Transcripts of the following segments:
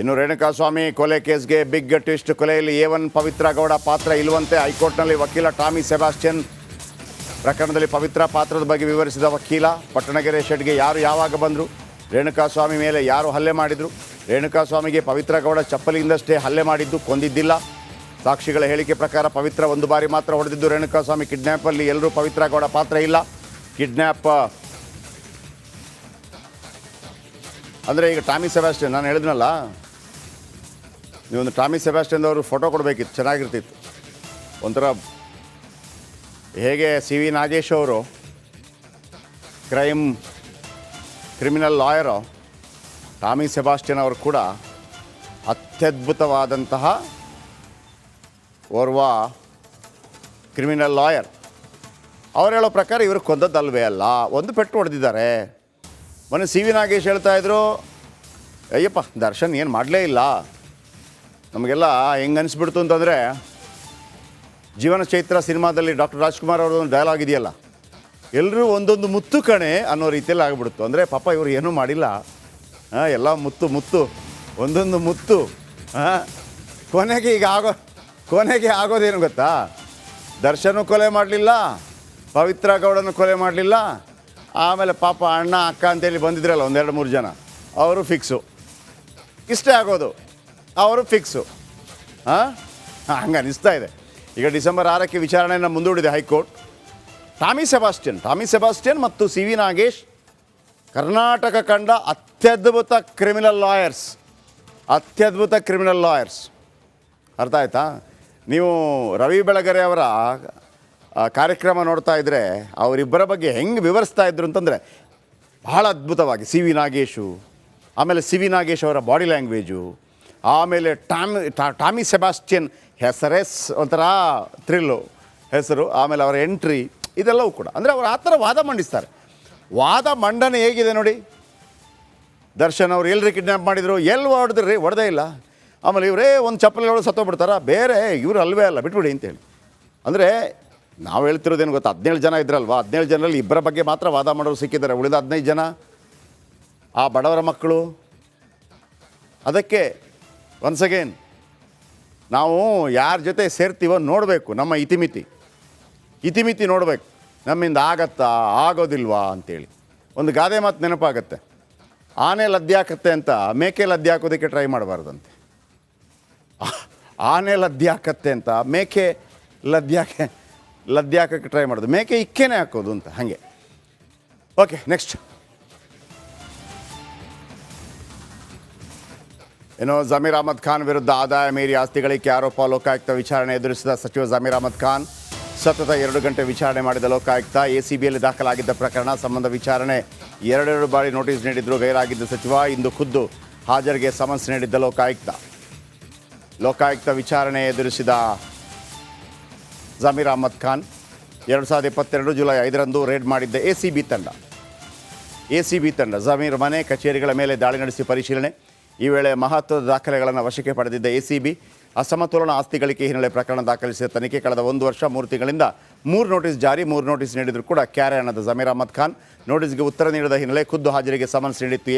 ಇನ್ನು ರೇಣುಕಾಸ್ವಾಮಿ ಕೊಲೆ ಕೇಸ್ಗೆ big twist. ಕೊಲೆಯಲ್ಲಿ A1 Pavithra Gowda ಪಾತ್ರ ಇಲ್ಲವಂತೆ. ಹೈಕೋರ್ಟ್ನಲ್ಲಿ ವಕೀಲ ಟಾಮಿ ಸೆಬಾಸ್ಟಿಯನ್ ಪ್ರಕರಣದಲ್ಲಿ ಪವಿತ್ರ ಪಾತ್ರದ ಬಗ್ಗೆ ವಿವರಿಸಿದ ವಕೀಲ, ಪಟ್ಟಣಗೆರೆ ಶೆಡ್ಗೆ ಯಾರು ಯಾವಾಗ ಬಂದರು, ರೇಣುಕಾಸ್ವಾಮಿ ಮೇಲೆ ಯಾರು ಹಲ್ಲೆ ಮಾಡಿದರು, ರೇಣುಕಾಸ್ವಾಮಿಗೆ ಪವಿತ್ರ ಗೌಡ ಚಪ್ಪಲಿಯಿಂದಷ್ಟೇ ಹಲ್ಲೆ ಮಾಡಿದ್ದು, ಕೊಂದಿದ್ದಿಲ್ಲ. ಸಾಕ್ಷಿಗಳ ಹೇಳಿಕೆ ಪ್ರಕಾರ ಪವಿತ್ರ ಒಂದು ಬಾರಿ ಮಾತ್ರ ಹೊಡೆದಿದ್ದು. ರೇಣುಕಾಸ್ವಾಮಿ ಕಿಡ್ನ್ಯಾಪಲ್ಲಿ ಎಲ್ಲರೂ ಪವಿತ್ರ ಗೌಡ ಪಾತ್ರ ಇಲ್ಲ. ಕಿಡ್ನ್ಯಾಪ್ ಅಂದರೆ ಈಗ ಟಾಮಿ ಸೆಬಾಸ್ಟಿಯನ್ ನಾನು ಹೇಳಿದ್ನಲ್ಲ, ನೀವೊಂದು ಟಾಮಿ ಸೆಬಾಸ್ಟಿಯನ್ ಅವರು ಫೋಟೋ ಕೊಡಬೇಕಿತ್ತು, ಚೆನ್ನಾಗಿರ್ತಿತ್ತು. ಒಂಥರ ಹೇಗೆ CV ನಾಗೇಶ್ ಅವರು ಕ್ರಿಮಿನಲ್ ಲಾಯರು, ಟಾಮಿ ಸೆಬಾಸ್ಟಿಯನ್ ಅವರು ಕೂಡ ಅತ್ಯದ್ಭುತವಾದಂತಹ ಓರ್ವ ಕ್ರಿಮಿನಲ್ ಲಾಯರ್. ಅವ್ರು ಹೇಳೋ ಪ್ರಕಾರ ಇವರು ಕೊಂದದ್ದಲ್ವೇ ಅಲ್ಲ, ಒಂದು ಪೆಟ್ಟು ಹೊಡೆದಿದ್ದಾರೆ. ಮೊನ್ನೆ CV ನಾಗೇಶ್ ಹೇಳ್ತಾಯಿದ್ರು, ಅಯ್ಯಪ್ಪ ದರ್ಶನ್ ಏನು ಮಾಡಲೇ ಇಲ್ಲ. ನಮಗೆಲ್ಲ ಹೆಂಗೆ ಅನಿಸ್ಬಿಡ್ತು ಅಂತಂದರೆ, ಜೀವನ ಚೈತ್ರ ಸಿನಿಮಾದಲ್ಲಿ ಡಾಕ್ಟರ್ ರಾಜ್ಕುಮಾರ್ ಅವ್ರದ್ದೊಂದು ಡೈಲಾಗ್ ಇದೆಯಲ್ಲ, ಎಲ್ಲರೂ ಒಂದೊಂದು ಮುತ್ತು ಕಣೆ ಅನ್ನೋ ರೀತಿಯಲ್ಲಿ ಆಗಿಬಿಡ್ತು. ಅಂದರೆ ಪಾಪ ಇವರು ಏನೂ ಮಾಡಿಲ್ಲ, ಎಲ್ಲ ಮುತ್ತು ಒಂದೊಂದು ಮುತ್ತು. ಕೊನೆಗೆ ಆಗೋದೇನು ಗೊತ್ತಾ, ದರ್ಶನೂ ಕೊಲೆ ಮಾಡಲಿಲ್ಲ, ಪವಿತ್ರ ಗೌಡನೂ ಕೊಲೆ ಮಾಡಲಿಲ್ಲ, ಆಮೇಲೆ ಪಾಪ ಅಣ್ಣ ಅಕ್ಕ ಅಂತೇಳಿ ಬಂದಿದ್ರಲ್ಲ ಒಂದೆರಡು ಮೂರು ಜನ, ಅವರು ಫಿಕ್ಸು. ಇಷ್ಟೇ ಆಗೋದು, ಅವರು ಫಿಕ್ಸು. ಹಂಗೆ ಅನಿಸ್ತಾ ಇದೆ. ಈಗ ಡಿಸೆಂಬರ್ 6ಕ್ಕೆ ವಿಚಾರಣೆಯನ್ನು ಮುಂದೂಡಿದೆ ಹೈಕೋರ್ಟ್. ಟಾಮಿ ಸೆಬಾಸ್ಟಿಯನ್ ಮತ್ತು CV ನಾಗೇಶ್ ಕರ್ನಾಟಕ ಕಂಡ ಅತ್ಯದ್ಭುತ ಕ್ರಿಮಿನಲ್ ಲಾಯರ್ಸ್. ಅರ್ಥ ಆಯ್ತಾ? ನೀವು ರವಿ ಬೆಳಗೆರೆ ಅವರ ಕಾರ್ಯಕ್ರಮ ನೋಡ್ತಾ ಇದ್ದರೆ ಅವರಿಬ್ಬರ ಬಗ್ಗೆ ಹೆಂಗೆ ವಿವರಿಸ್ತಾ ಇದ್ರು ಅಂತಂದರೆ ಬಹಳ ಅದ್ಭುತವಾಗಿ. CV ನಾಗೇಶು, ಆಮೇಲೆ CV ನಾಗೇಶ್ ಅವರ ಬಾಡಿ ಲ್ಯಾಂಗ್ವೇಜು, ಆಮೇಲೆ ಟಾಮಿ ಸೆಬಾಸ್ಟಿಯನ್ ಹೆಸರೇ ಒಂಥರ ಥ್ರಿಲ್ಲು ಹೆಸರು, ಆಮೇಲೆ ಅವರ ಎಂಟ್ರಿ, ಇದೆಲ್ಲವೂ ಕೂಡ ಅಂದರೆ ಅವರು ಆ ಥರ ವಾದ ಮಂಡಿಸ್ತಾರೆ. ವಾದ ಮಂಡನೆ ಹೇಗಿದೆ ನೋಡಿ. ದರ್ಶನ್ ಅವ್ರು ಎಲ್ಲರೂ ಕಿಡ್ನ್ಯಾಪ್ ಮಾಡಿದರು, ಎಲ್ಲಿ ಹೊಡೆದ್ರಿ, ಹೊಡೆದೇ ಇಲ್ಲ. ಆಮೇಲೆ ಇವರೇ ಒಂದು ಚಪ್ಪಲಿ ಹೊಡೆದು ಸತ್ತೋಗ್ಬಿಡ್ತಾರ, ಬೇರೆ ಇವರು ಅಲ್ವೇ ಅಲ್ಲ, ಬಿಟ್ಬಿಡಿ ಅಂತೇಳಿ. ಅಂದರೆ ನಾವು ಹೇಳ್ತಿರೋದೇನು ಗೊತ್ತಾ, 17 ಜನ ಇದ್ರಲ್ವ, 17 ಜನರಲ್ಲಿ ಇಬ್ಬರ ಬಗ್ಗೆ ಮಾತ್ರ ವಾದ ಮಾಡೋರು ಸಿಕ್ಕಿದ್ದಾರೆ. ಉಳಿದ 15 ಜನ ಆ ಬಡವರ ಮಕ್ಕಳು. ಅದಕ್ಕೆ ಒನ್ಸ್ ಅಗೇನ್ ನಾವು ಯಾರ ಜೊತೆ ಸೇರ್ತೀವೋ ನೋಡಬೇಕು, ನಮ್ಮ ಇತಿಮಿತಿ ನೋಡಬೇಕು, ನಮ್ಮಿಂದ ಆಗತ್ತಾ ಆಗೋದಿಲ್ವಾ ಅಂತೇಳಿ. ಒಂದು ಗಾದೆ ಮಾತು ನೆನಪಾಗತ್ತೆ, ಆನೆ ಲದ್ದೆ ಹಾಕತ್ತೆ ಅಂತ ಮೇಕೆ ಲದ್ದೆ ಹಾಕೋದಕ್ಕೆ ಟ್ರೈ ಮಾಡಬಾರ್ದಂತೆ. ಆನೆ ಲದ್ದೆ ಹಾಕತ್ತೆ ಅಂತ ಮೇಕೆ ಲದ್ದೆ ಹಾಕೋಕ್ಕೆ ಟ್ರೈ ಮಾಡೋದು, ಮೇಕೆ ಇಕ್ಕೇನೆ ಹಾಕೋದು ಅಂತ. ಹಾಗೆ ಓಕೆ, ನೆಕ್ಸ್ಟ್ ಏನೋ ಜಮೀರ್ ಅಹಮದ್ ಖಾನ್ ವಿರುದ್ಧ ಆದಾಯ ಮೀರಿ ಆಸ್ತಿ ಗಳಿಕೆ ಆರೋಪ. ಲೋಕಾಯುಕ್ತ ವಿಚಾರಣೆ ಎದುರಿಸಿದ ಸಚಿವ ಜಮೀರ್ ಅಹಮದ್ ಖಾನ್ ಸತತ 2 ಗಂಟೆ ವಿಚಾರಣೆ ಮಾಡಿದ ಲೋಕಾಯುಕ್ತ. ACBಯಲ್ಲಿ ದಾಖಲಾಗಿದ್ದ ಪ್ರಕರಣ ಸಂಬಂಧ ವಿಚಾರಣೆ 2 ಬಾರಿ ನೋಟಿಸ್ ನೀಡಿದ್ರು ಗೈರಾಗಿದ್ದ ಸಚಿವ. ಇಂದು ಖುದ್ದು ಹಾಜರಿಗೆ ಸಮನ್ಸ್ ನೀಡಿದ್ದ ಲೋಕಾಯುಕ್ತ ವಿಚಾರಣೆ ಎದುರಿಸಿದ ಜಮೀರ್ ಅಹಮದ್ ಖಾನ್ 2022 ಜುಲೈ 5ರಂದು ರೇಡ್ ಮಾಡಿದ್ದ ACB ತಂಡ ಜಮೀರ್ ಮನೆ ಕಚೇರಿಗಳ ಮೇಲೆ ದಾಳಿ ನಡೆಸಿ ಪರಿಶೀಲನೆ. ಈ ವೇಳೆ ಮಹತ್ವದ ದಾಖಲೆಗಳನ್ನು ವಶಕ್ಕೆ ಪಡೆದಿದ್ದ ACB ಅಸಮತೋಲನ ಆಸ್ತಿ ಗಳಿಕೆ ಹಿನ್ನೆಲೆ ಪ್ರಕರಣ ದಾಖಲಿಸಿದ ತನಿಖೆ. ಕಳೆದ 1 ವರ್ಷ 3 ತಿಂಗಳಿಂದ 3 ನೋಟಿಸ್ ಜಾರಿ, 3 ನೋಟಿಸ್ ನೀಡಿದರೂ ಕೂಡ ಕ್ಯಾರೆ ಅನ್ನದ ಜಮೀರ್ ಅಹಮದ್ ಖಾನ್ ನೋಟಿಸ್ಗೆ ಉತ್ತರ ನೀಡದ ಹಿನ್ನೆಲೆ ಖುದ್ದು ಹಾಜರಿಗೆ ಸಮನ್ಸ್ ನೀಡಿತ್ತು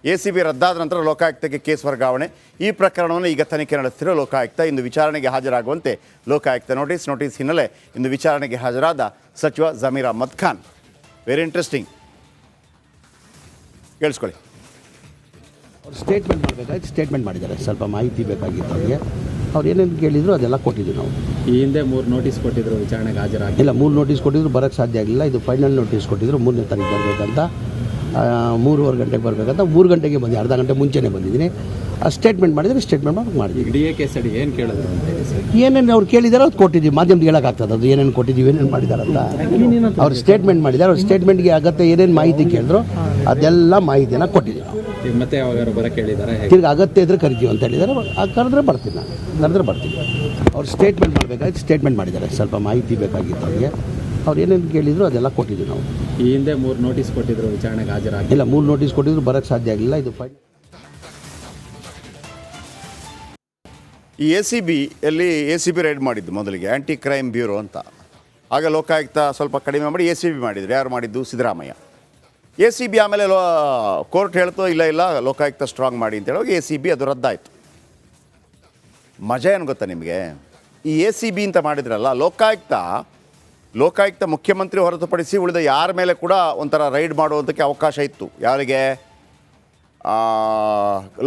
ACB ರದ್ದಾದ ನಂತರ ಲೋಕಾಯುಕ್ತಕ್ಕೆ ಕೇಸ್ ವರ್ಗಾವಣೆ. ಈ ಪ್ರಕರಣವನ್ನು ಈಗ ತನಿಖೆ ನಡೆಸುತ್ತಿರುವ ಲೋಕಾಯುಕ್ತ ಇಂದು ವಿಚಾರಣೆಗೆ ಹಾಜರಾಗುವಂತೆ ಲೋಕಾಯುಕ್ತ ನೋಟಿಸ್ ಹಿನ್ನೆಲೆ ಇಂದು ವಿಚಾರಣೆಗೆ ಹಾಜರಾದ ಸಚಿವ ಜಮೀರ್ ಅಹಮದ್ ಖಾನ್. ವೆರಿ ಇಂಟ್ರೆಸ್ಟಿಂಗ್, ಕೇಳಿಸ್ಕೊಳ್ಳಿ. ಅವ್ರು ಸ್ಟೇಟ್ಮೆಂಟ್ ಮಾಡಬೇಕಾಯ್ತು, ಸ್ಟೇಟ್ಮೆಂಟ್ ಮಾಡಿದ್ದಾರೆ. ಸ್ವಲ್ಪ ಮಾಹಿತಿ ಬೇಕಾಗಿತ್ತು ಅವ್ರಿಗೆ. ಅವ್ರು ಏನೇನು ಕೇಳಿದ್ರು ಅದೆಲ್ಲ ಕೊಟ್ಟಿದ್ವಿ ನಾವು. ಈ ಹಿಂದೆ 3 ನೋಟಿಸ್ ಕೊಟ್ಟಿದ್ರು, ವಿಚಾರಣೆಗೆ ಹಾಜರಾಗಿ ಇಲ್ಲ. 3 ನೋಟಿಸ್ ಕೊಟ್ಟಿದ್ರು, ಬರೋಕ್ಕೆ ಸಾಧ್ಯ ಆಗಿಲ್ಲ. ಇದು ಫೈನಲ್ ನೋಟಿಸ್ ಕೊಟ್ಟಿದ್ರು, 3ನೇ ತಾರೀಕು ಬರಬೇಕಂತ, 3:15 ಗಂಟೆಗೆ ಬರಬೇಕಂತ. 3 ಗಂಟೆಗೆ ಬಂದು ಅರ್ಧ ಗಂಟೆ ಮುಂಚೆನೇ ಬಂದಿದ್ದೀನಿ. ಆ ಸ್ಟೇಟ್ಮೆಂಟ್ ಮಾಡಿದರೆ ಸ್ಟೇಟ್ಮೆಂಟ್ ಮಾಡಿದ್ದೀವಿ. DA ಕೇಸ್ ಅಡಿ ಏನು ಕೇಳಿದ್ರು ಅಂತ ಏನೇನು ಅವ್ರು ಕೇಳಿದಾರೋ ಅದು ಕೊಟ್ಟಿದ್ದೀವಿ. ಮಾಧ್ಯಮಕ್ಕೆ ಹೇಳೋಕ್ಕಾಗ್ತದೆ ಅದು ಏನೇನು ಕೊಟ್ಟಿದ್ದೀವಿ, ಏನೇನು ಮಾಡಿದ್ದಾರೆ ಅಂತ. ಅವ್ರು ಸ್ಟೇಟ್ಮೆಂಟ್ ಮಾಡಿದ್ದಾರೆ. ಅವ್ರ ಸ್ಟೇಟ್ಮೆಂಟ್ಗೆ ಅಗತ್ಯ ಏನೇನು ಮಾಹಿತಿ ಕೇಳಿದ್ರು ಅದೆಲ್ಲ ಮಾಹಿತಿಯನ್ನು ಕೊಟ್ಟಿದ್ದೀವಿ ನಾವು. ಮತ್ತೆ ಯಾವಾಗಾರು ಬರೋಕ್ಕೆ ಹೇಳಿದ್ದಾರೆ, ತಿರ್ಗಿ ಅಗತ್ಯ ಇದ್ದರೆ ಕರಿತೀವಿ ಅಂತ ಹೇಳಿದ್ದಾರೆ. ಕರೆದ್ರೆ ಬರ್ತೀನಿ ಅವ್ರು ಸ್ಟೇಟ್ಮೆಂಟ್ ಮಾಡಬೇಕಾಯ್ತು, ಸ್ಟೇಟ್ಮೆಂಟ್ ಮಾಡಿದ್ದಾರೆ. ಸ್ವಲ್ಪ ಮಾಹಿತಿ ಬೇಕಾಗಿತ್ತು ಅವ್ರಿಗೆ. ಅವ್ರು ಏನೇನು ಕೇಳಿದ್ರು ಅದೆಲ್ಲ ಕೊಟ್ಟಿದ್ದೀವಿ ನಾವು. ಈ ಹಿಂದೆ 3 ನೋಟಿಸ್ ಕೊಟ್ಟಿದ್ರು, ವಿಚಾರಣೆಗೆ ಹಾಜರಾಗಿ ಇಲ್ಲ. 3 ನೋಟಿಸ್ ಕೊಟ್ಟಿದ್ರು, ಬರೋಕ್ಕೆ ಸಾಧ್ಯ ಆಗಿಲ್ಲ. ಇದು ಈ ACB ರೈಡ್ ಮಾಡಿದ್ದು ಮೊದಲಿಗೆ ಆ್ಯಂಟಿ ಕ್ರೈಮ್ ಬ್ಯೂರೋ ಅಂತ. ಆಗ ಲೋಕಾಯುಕ್ತ ಸ್ವಲ್ಪ ಕಡಿಮೆ ಮಾಡಿ ACB ಮಾಡಿದ್ರು. ಯಾರು ಮಾಡಿದ್ದು? ಸಿದ್ದರಾಮಯ್ಯ. ACB ಆಮೇಲೆ ಕೋರ್ಟ್ ಹೇಳ್ತು ಇಲ್ಲ ಲೋಕಾಯುಕ್ತ ಸ್ಟ್ರಾಂಗ್ ಮಾಡಿ ಅಂತ ಹೇಳುವಾಗ ACB ಅದು ರದ್ದಾಯಿತು. ಮಜಾ ಏನು ಗೊತ್ತಾ ನಿಮಗೆ, ಈ ACB ಅಂತ ಮಾಡಿದ್ರಲ್ಲ, ಲೋಕಾಯುಕ್ತ ಮುಖ್ಯಮಂತ್ರಿ ಹೊರತುಪಡಿಸಿ ಉಳಿದ ಯಾರ ಮೇಲೆ ಕೂಡ ಒಂಥರ ರೈಡ್ ಮಾಡುವಂಥಕ್ಕೆ ಅವಕಾಶ ಇತ್ತು. ಯಾರಿಗೆ?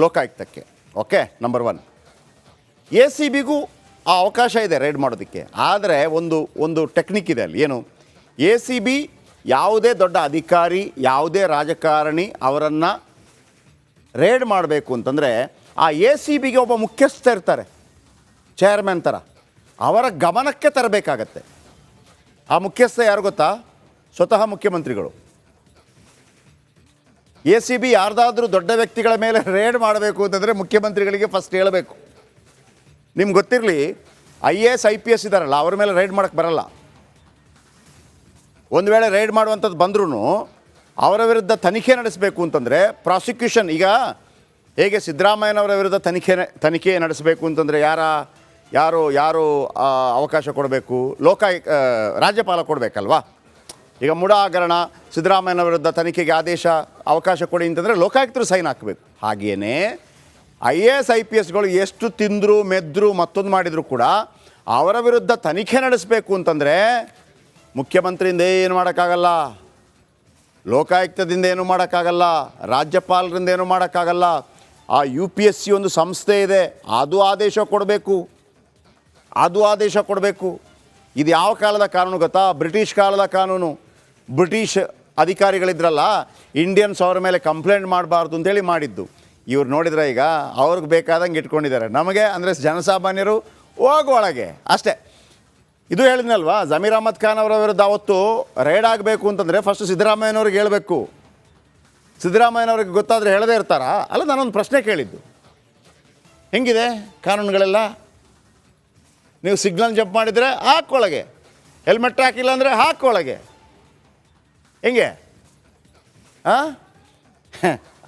ಲೋಕಾಯುಕ್ತಕ್ಕೆ. Okay, number 1. ACBಗೂ ಆ ಅವಕಾಶ ಇದೆ ರೈಡ್ ಮಾಡೋದಕ್ಕೆ. ಆದರೆ ಒಂದು ಟೆಕ್ನಿಕ್ ಇದೆ ಅಲ್ಲಿ. ಏನು? ACB ಯಾವುದೇ ದೊಡ್ಡ ಅಧಿಕಾರಿ, ಯಾವುದೇ ರಾಜಕಾರಣಿ ಅವರನ್ನು ರೇಡ್ ಮಾಡಬೇಕು ಅಂತಂದರೆ ಆ ACBಗೆ ಒಬ್ಬ ಮುಖ್ಯಸ್ಥ ಇರ್ತಾರೆ, ಚೇರ್ಮನ್ ಥರ. ಅವರ ಗಮನಕ್ಕೆ ತರಬೇಕಾಗತ್ತೆ. ಆ ಮುಖ್ಯಸ್ಥ ಯಾರು ಗೊತ್ತಾ? ಸ್ವತಃ ಮುಖ್ಯಮಂತ್ರಿಗಳು. ACB ಯಾರ್ದಾದ್ರೂ ದೊಡ್ಡ ವ್ಯಕ್ತಿಗಳ ಮೇಲೆ ರೇಡ್ ಮಾಡಬೇಕು ಅಂತಂದರೆ ಮುಖ್ಯಮಂತ್ರಿಗಳಿಗೆ ಫಸ್ಟ್ ಹೇಳಬೇಕು. ನಿಮ್ಗೆ ಗೊತ್ತಿರಲಿ, IAS IPS ಇದ್ದಾರಲ್ಲ, ಅವ್ರ ಮೇಲೆ ರೈಡ್ ಮಾಡೋಕ್ಕೆ ಬರಲ್ಲ. ಒಂದು ವೇಳೆ ರೈಡ್ ಮಾಡುವಂಥದ್ದು ಬಂದ್ರೂ ಅವರ ವಿರುದ್ಧ ತನಿಖೆ ನಡೆಸಬೇಕು ಅಂತಂದರೆ ಪ್ರಾಸಿಕ್ಯೂಷನ್, ಈಗ ಹೇಗೆ ಸಿದ್ದರಾಮಯ್ಯನವರ ವಿರುದ್ಧ ತನಿಖೆ ನಡೆಸಬೇಕು ಅಂತಂದರೆ ಯಾರು ಅವಕಾಶ ಕೊಡಬೇಕು? ರಾಜ್ಯಪಾಲ ಕೊಡಬೇಕಲ್ವಾ? ಈಗ ಮುಡ ಹಗರಣ, ಸಿದ್ದರಾಮಯ್ಯನ ವಿರುದ್ಧ ತನಿಖೆಗೆ ಅವಕಾಶ ಕೊಡಿ ಅಂತಂದರೆ ಲೋಕಾಯುಕ್ತರು ಸೈನ್ ಹಾಕಬೇಕು. ಹಾಗೆಯೇ IAS IPSಗಳು ಎಷ್ಟು ತಿಂದರು ಮೆದ್ರು ಮತ್ತೊಂದು ಮಾಡಿದರೂ ಕೂಡ ಅವರ ವಿರುದ್ಧ ತನಿಖೆ ನಡೆಸಬೇಕು ಅಂತಂದರೆ ಮುಖ್ಯಮಂತ್ರಿಯಿಂದ ಏನು ಮಾಡೋಕ್ಕಾಗಲ್ಲ, ಲೋಕಾಯುಕ್ತದಿಂದ ಏನು ಮಾಡೋಕ್ಕಾಗಲ್ಲ, ರಾಜ್ಯಪಾಲರಿಂದ ಏನು ಮಾಡೋಕ್ಕಾಗಲ್ಲ. ಆ UPSC ಒಂದು ಸಂಸ್ಥೆ ಇದೆ, ಅದು ಆದೇಶ ಕೊಡಬೇಕು. ಇದು ಯಾವ ಕಾಲದ ಕಾನೂನು ಗೊತ್ತಾ? ಬ್ರಿಟಿಷ್ ಕಾಲದ ಕಾನೂನು. ಬ್ರಿಟಿಷ್ ಅಧಿಕಾರಿಗಳಿದ್ರಲ್ಲ, ಇಂಡಿಯನ್ಸ್ ಅವ್ರ ಮೇಲೆ ಕಂಪ್ಲೇಂಟ್ ಮಾಡಬಾರ್ದು ಅಂತೇಳಿ ಮಾಡಿದ್ದು. ಇವ್ರು ನೋಡಿದ್ರೆ ಈಗ ಅವ್ರಿಗೆ ಬೇಕಾದಂಗೆ ಇಟ್ಕೊಂಡಿದ್ದಾರೆ. ನಮಗೆ ಅಂದರೆ ಜನಸಾಮಾನ್ಯರು ಒಳಗೆ ಅಷ್ಟೇ. ಇದು ಹೇಳಿದ್ನಲ್ವಾ, ಜಮೀರ್ ಅಹ್ಮದ್ ಖಾನ್ ಅವರ ವಿರುದ್ಧ ಅವತ್ತು ರೈಡ್ ಆಗಬೇಕು ಅಂತಂದರೆ ಫಸ್ಟ್ ಸಿದ್ದರಾಮಯ್ಯನವ್ರಿಗೆ ಹೇಳಬೇಕು. ಸಿದ್ದರಾಮಯ್ಯನವ್ರಿಗೆ ಗೊತ್ತಾದರೆ ಹೇಳದೇ ಇರ್ತಾರಾ? ಅಲ್ಲ, ನಾನೊಂದು ಪ್ರಶ್ನೆ ಕೇಳಿದ್ದು, ಹೆಂಗಿದೆ ಕಾನೂನುಗಳೆಲ್ಲ? ನೀವು ಸಿಗ್ನಲ್ ಜಂಪ್ ಮಾಡಿದರೆ ಹಾಕ್ಕೊಳಗೆ, ಹೆಲ್ಮೆಟ್ ಹಾಕಿಲ್ಲ ಅಂದರೆ ಹಾಕ್ಕೊಳಗೆ, ಹೆಂಗೆ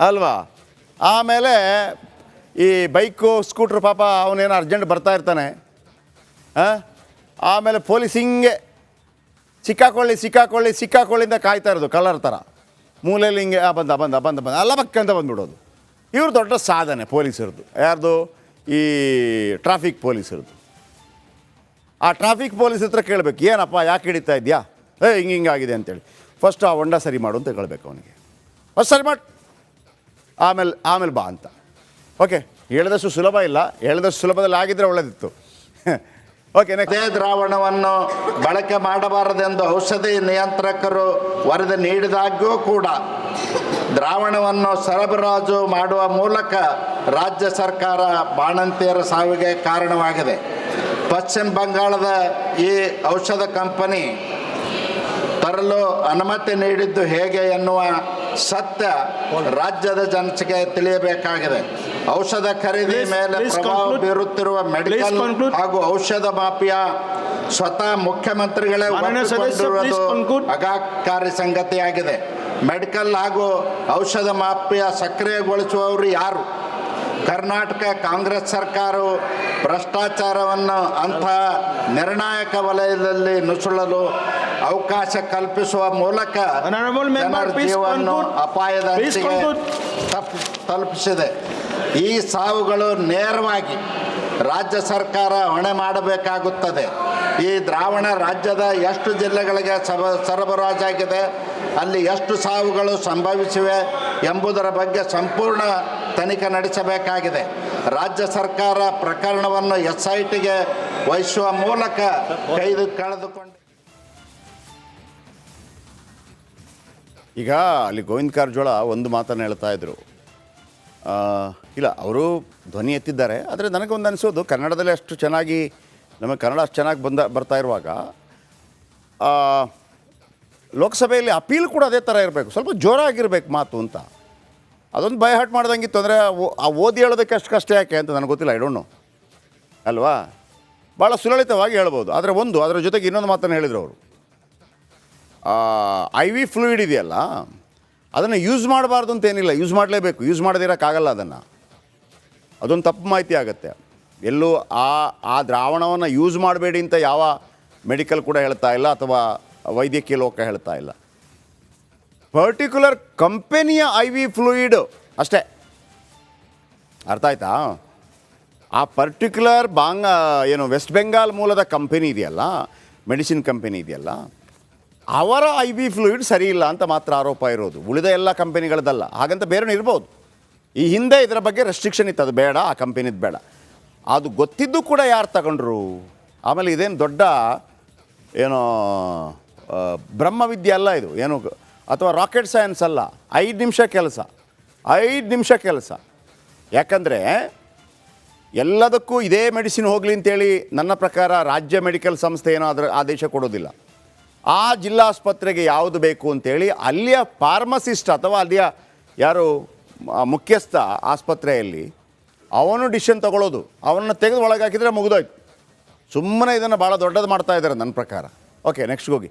ಅಲ್ವಾ? ಆಮೇಲೆ ಈ ಬೈಕು ಸ್ಕೂಟ್ರ್ ಪಾಪ ಅವನೇನೋ ಅರ್ಜೆಂಟ್ ಬರ್ತಾ ಇರ್ತಾನೆ, ಆಮೇಲೆ ಪೊಲೀಸ್ ಹಿಂಗೆ ಸಿಕ್ಕಾಕೊಳ್ಳಿಂದ ಕಾಯ್ತಾ ಇರೋದು ಕಳ್ಳರ ಥರ. ಮೂಲೆಯಲ್ಲಿ ಹಿಂಗೆ ಬಂದ ಅಲ್ಲ ಬಕ್ಕಂತ ಬಂದುಬಿಡೋದು. ಇವ್ರು ದೊಡ್ಡ ಸಾಧನೆ ಪೊಲೀಸರದು. ಯಾರ್ದು? ಈ ಟ್ರಾಫಿಕ್ ಪೊಲೀಸರದು. ಆ ಟ್ರಾಫಿಕ್ ಪೊಲೀಸ್ ಹತ್ರ ಕೇಳಬೇಕು, ಏನಪ್ಪ ಯಾಕೆ ಹಿಡಿತಾ ಇದೆಯಾ? ಹಿಂಗಾಗಿದೆ ಅಂತೇಳಿ. ಫಸ್ಟ್ ಆ ಹೊಂಡ ಸರಿ ಮಾಡು ಅಂತ ಕೇಳಬೇಕು ಅವನಿಗೆ. ಫಸ್ಟ್ ಸರಿ ಮಾಡಿ, ಆಮೇಲೆ ಬಾ ಅಂತ. ಓಕೆ, ಹೇಳಿದಷ್ಟು ಸುಲಭ ಇಲ್ಲ, ಹೇಳಿದಷ್ಟು ಸುಲಭದಲ್ಲಿ ಆಗಿದ್ದರೆ ಒಳ್ಳೆದಿತ್ತು. ಓಕೆ, ಅದೇ ದ್ರಾವಣವನ್ನು ಬಳಕೆ ಮಾಡಬಾರದೆಂದು ಔಷಧಿ ನಿಯಂತ್ರಕರು ವರದಿ ನೀಡಿದಾಗ್ಯೂ ಕೂಡ ದ್ರಾವಣವನ್ನು ಸರಬರಾಜು ಮಾಡುವ ಮೂಲಕ ರಾಜ್ಯ ಸರ್ಕಾರ ಬಾಣಂತಿಯರ ಸಾವಿಗೆ ಕಾರಣವಾಗಿದೆ. ಪಶ್ಚಿಮ ಬಂಗಾಳದ ಈ ಔಷಧ ಕಂಪನಿ ತರಲು ಅನುಮತಿ ನೀಡಿದ್ದು ಹೇಗೆ ಎನ್ನುವ ಸತ್ಯ ರಾಜ್ಯದ ಜನತೆಗೆ ತಿಳಿಯಬೇಕಾಗಿದೆ. ಔಷಧ ಖರೀದಿ ಮೇಲೆ ಪ್ರಭಾವ ಬೀರುತ್ತಿರುವ ಮೆಡಿಕಲ್ ಹಾಗೂ ಔಷಧ ಮಾಫಿಯಾ ಸ್ವತಃ ಮುಖ್ಯಮಂತ್ರಿಗಳೇ ಒಪ್ಪಿಕೊಂಡಿರುವುದು ಆಘಾತಕಾರಿ ಸಂಗತಿಯಾಗಿದೆ. ಮೆಡಿಕಲ್ ಹಾಗೂ ಔಷಧ ಮಾಫಿಯಾ ಸಕ್ರಿಯಗೊಳಿಸುವವರು ಯಾರು? ಕರ್ನಾಟಕ ಕಾಂಗ್ರೆಸ್ ಸರ್ಕಾರವು ಭ್ರಷ್ಟಾಚಾರವನ್ನು ಅಂಥ ನಿರ್ಣಾಯಕ ವಲಯದಲ್ಲಿ ನುಸುಳಲು ಅವಕಾಶ ಕಲ್ಪಿಸುವ ಮೂಲಕ ಜನರ ಜೀವವನ್ನು ಅಪಾಯದ ಅಂಚಿಗೆ ತಲುಪಿಸಿದೆ. ಈ ಸಾವುಗಳು ನೇರವಾಗಿ ರಾಜ್ಯ ಸರ್ಕಾರ ಹೊಣೆ ಮಾಡಬೇಕಾಗುತ್ತದೆ. ಈ ದ್ರಾವಣ ರಾಜ್ಯದ ಎಷ್ಟು ಜಿಲ್ಲೆಗಳಿಗೆ ಸರಬರಾಜಾಗಿದೆ, ಅಲ್ಲಿ ಎಷ್ಟು ಸಾವುಗಳು ಸಂಭವಿಸಿವೆ ಎಂಬುದರ ಬಗ್ಗೆ ಸಂಪೂರ್ಣ ತನಿಖೆ ನಡೆಸಬೇಕಾಗಿದೆ. ರಾಜ್ಯ ಸರ್ಕಾರ ಪ್ರಕರಣವನ್ನು SITಗೆ ವಹಿಸುವ ಮೂಲಕ ಕಳೆದುಕೊಂಡು ಈಗ ಅಲ್ಲಿ ಗೋವಿಂದ ಕಾರಜೋಳ ಒಂದು ಮಾತನ್ನು ಹೇಳ್ತಾ ಇದ್ರು. ಇಲ್ಲ, ಅವರು ಧ್ವನಿ ಎತ್ತಿದ್ದಾರೆ. ಆದರೆ ನನಗೊಂದು ಅನಿಸೋದು, ಕನ್ನಡದಲ್ಲಿ ಅಷ್ಟು ಚೆನ್ನಾಗಿ ನಮಗೆ ಕನ್ನಡ ಅಷ್ಟು ಚೆನ್ನಾಗಿ ಬರ್ತಾ ಇರುವಾಗ ಲೋಕಸಭೆಯಲ್ಲಿ ಅಪೀಲ್ ಕೂಡ ಅದೇ ಥರ ಇರಬೇಕು, ಸ್ವಲ್ಪ ಜೋರಾಗಿರ್ಬೇಕು ಮಾತು ಅಂತ. ಅದೊಂದು ಬೈ ಹಾರ್ಟ್ ಮಾಡ್ದಂಗಿತ್ತು ಅಂದರೆ ಆ ಓದಿ ಹೇಳೋದಕ್ಕೆ ಅಷ್ಟು ಕಷ್ಟ ಯಾಕೆ ಅಂತ ನನಗೆ ಗೊತ್ತಿಲ್ಲ. ಐ ಡೋಂಟ್ ನೋ ಅಲ್ವಾ? ಭಾಳ ಸುಲಲಿತವಾಗಿ ಹೇಳ್ಬೋದು. ಆದರೆ ಅದರ ಜೊತೆಗೆ ಇನ್ನೊಂದು ಮಾತನ್ನು ಹೇಳಿದರು ಅವರು, IV ಫ್ಲೂಯಿಡ್ ಇದೆಯಲ್ಲ, ಅದನ್ನು ಯೂಸ್ ಮಾಡಬಾರ್ದು ಅಂತೇನಿಲ್ಲ, ಯೂಸ್ ಮಾಡಲೇಬೇಕು, ಯೂಸ್ ಮಾಡದಿರೋಕ್ಕಾಗಲ್ಲ. ಅದೊಂದು ತಪ್ಪು ಮಾಹಿತಿ ಆಗುತ್ತೆ. ಎಲ್ಲೂ ಆ ದ್ರಾವಣವನ್ನು ಯೂಸ್ ಮಾಡಬೇಡಿ ಅಂತ ಯಾವ ಮೆಡಿಕಲ್ ಕೂಡ ಹೇಳ್ತಾ ಇಲ್ಲ, ಅಥವಾ ವೈದ್ಯಕೀಯ ಲೋಕ ಹೇಳ್ತಾ ಇಲ್ಲ. ಪರ್ಟಿಕ್ಯುಲರ್ ಕಂಪೆನಿಯ ಐ ವಿ ಫ್ಲೂಯಿಡ್ ಅಷ್ಟೇ. ಅರ್ಥ ಆಯ್ತಾ? ಆ ಪರ್ಟಿಕ್ಯುಲರ್ ಏನು ವೆಸ್ಟ್ ಬೆಂಗಾಲ್ ಮೂಲದ ಕಂಪೆನಿ ಇದೆಯಲ್ಲ, ಮೆಡಿಸಿನ್ ಕಂಪೆನಿ ಇದೆಯಲ್ಲ, ಅವರ ಐ ವಿ ಫ್ಲೂಯಿಡ್ ಸರಿ ಇಲ್ಲ ಅಂತ ಮಾತ್ರ ಆರೋಪ ಇರೋದು, ಉಳಿದ ಎಲ್ಲ ಕಂಪೆನಿಗಳದ್ದಲ್ಲ. ಹಾಗಂತ ಬೇರೆ ಇರ್ಬೋದು. ಈ ಹಿಂದೆ ಇದರ ಬಗ್ಗೆ ರೆಸ್ಟ್ರಿಕ್ಷನ್ ಇತ್ತು, ಅದು ಬೇಡ, ಆ ಕಂಪೆನಿದು ಬೇಡ. ಅದು ಗೊತ್ತಿದ್ದು ಕೂಡ ಯಾರು ತಗೊಂಡ್ರು? ಆಮೇಲೆ ಇದೇನು ದೊಡ್ಡ ಏನೋ ಬ್ರಹ್ಮವಿದ್ಯೆ ಅಲ್ಲ ಇದು, ಏನು ಅಥವಾ ರಾಕೆಟ್ ಸೈನ್ಸ್ ಅಲ್ಲ. 5 ನಿಮಿಷ ಕೆಲಸ. ಯಾಕಂದರೆ ಎಲ್ಲದಕ್ಕೂ ಇದೇ ಮೆಡಿಸಿನ್ ಹೋಗಲಿ ಅಂತೇಳಿ ನನ್ನ ಪ್ರಕಾರ ರಾಜ್ಯ ಮೆಡಿಕಲ್ ಸಂಸ್ಥೆ ಏನೋ ಅದರ ಆದೇಶ ಕೊಡೋದಿಲ್ಲ. ಆ ಜಿಲ್ಲಾಸ್ಪತ್ರೆಗೆ ಯಾವುದು ಬೇಕು ಅಂತೇಳಿ ಅಲ್ಲಿಯ ಫಾರ್ಮಸಿಸ್ಟ್ ಅಥವಾ ಅಲ್ಲಿಯ ಯಾರು ಮುಖ್ಯಸ್ಥ ಆಸ್ಪತ್ರೆಯಲ್ಲಿ ಅವನು ಡಿಸಿಷನ್ ತಗೊಳ್ಳೋದು. ಅವನನ್ನು ತೆಗೆದು ಒಳಗೆ ಹಾಕಿದರೆ ಮುಗಿದೋಯ್ತು. ಸುಮ್ಮನೆ ಇದನ್ನು ಭಾಳ ದೊಡ್ಡದು ಮಾಡ್ತಾ ಇದ್ದಾರೆ ನನ್ನ ಪ್ರಕಾರ. ಓಕೆ, ನೆಕ್ಸ್ಟ್ ಹೋಗಿ.